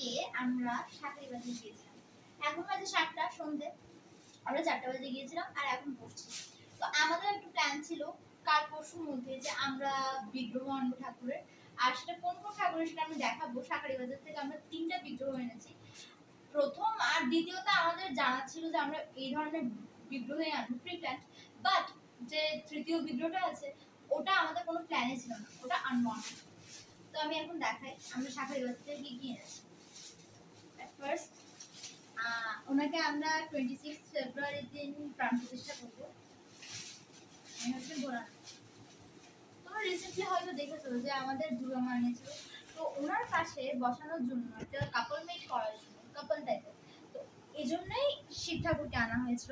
আজকে আমরা সাঁকড়ি বাজে গিয়েছিলাম। এখন বাজে 7টা সন্ধ্যে, আমরা 4টা বাজে গিয়েছিলাম আর এখন পড়ছি। তো আমাদের একটা প্ল্যান ছিল কাল পরশুর মধ্যে যে আমরা বিগ্রহ আনবো ঠাকুরের, আর সেটা কোন কোন ঠাকুরের সেটা আমি দেখাবো। সাঁকড়ি বাজার থেকে আমরা 3টা বিগ্রহ এনেছি। প্রথম আর দ্বিতীয়ত আমাদের জানা ছিল যে আমরা এই ধরনের বিগ্রহই আনবো, প্রি প্ল্যান। বাট যে তৃতীয় বিগ্রহটা আছে ওটা আমাদের কোনো প্ল্যানে ছিল না, ওটা আনওয়ান্টেড। তো আমি এখন দেখাই আমরা সাঁকড়ি বাজার থেকে কি কি এনেছি। ফার্স্ট ওনাকে আমরা 26 ফেব্রুয়ারির দিন প্রাণ প্রতিষ্ঠা করবো। হচ্ছে ঘোড়া। তোমরা রিসেন্টলি হয়তো দেখেছো যে আমাদের দুর্গা মা এনেছিল, তো ওনার পাশে বসানোর জন্য একটা কাপল মেক করার জন্য, কাপল টাইপের, তো এই জন্যই শিব ঠাকুরকে আনা হয়েছিল।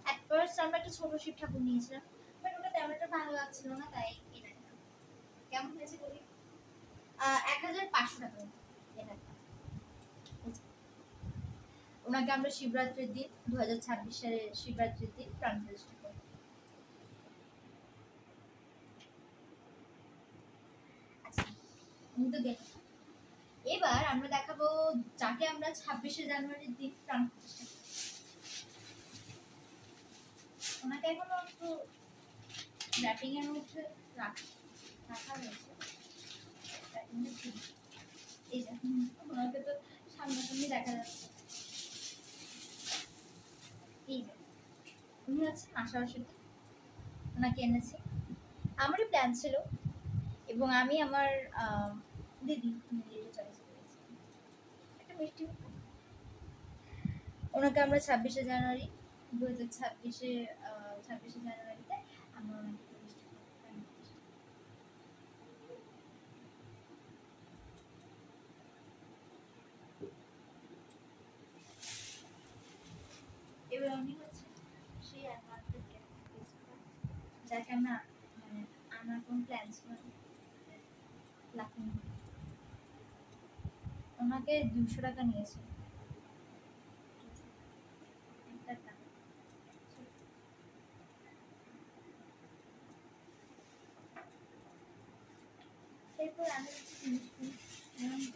অ্যাট ফার্স্ট আমরা একটা ছোট শিব ঠাকুর নিয়েছিলাম, বাট ওটা তেমন একটা ভালো লাগছিল না, তাই এটা নিলাম। কেমন হয়েছে বলি? 1500 টাকা এটা। ওনাকে আমরা শিবরাত্রির দিন 2026 সালের শিবরাত্রির দিন প্রাণ প্রতিষ্ঠা করি। আচ্ছা, উনি তো গেলেন। এবার আমরা দেখাবো যাকে আমরা 26শে জানুয়ারির দিন প্রাণ প্রতিষ্ঠা করি। ওনাকে এখনো একটু র্যাপিং এর মধ্যে রাখা হয়েছে। এই যে ওনাকে তো সামনাসামনি দেখা যাচ্ছে। এই যে উনি হচ্ছেন আশাশুদ্ধি, ওনাকে এনেছি। আমারই প্ল্যান ছিল এবং আমি আমার দিদি চয়েস করেছি একটা মিষ্টি। ওনাকে আমরা 26শে জানুয়ারি 26শে জানুয়ারিতে আমরা ওনাকে এবার উনি হচ্ছে সেই একমাত্র যাকে আমরা মানে আমার কোন প্ল্যান ছিল লাফিং। ওনাকে 200 টাকা নিয়েছে। এরপর আমি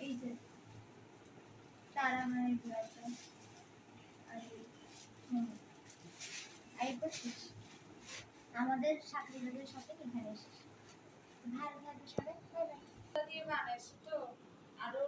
এই যে তারা মানে আমাদের সাথীদের সাথে এখানে এসেছি। ভালো থাকবে সবাই, বাই বাই। দিয়ে বানাইছি তো আরো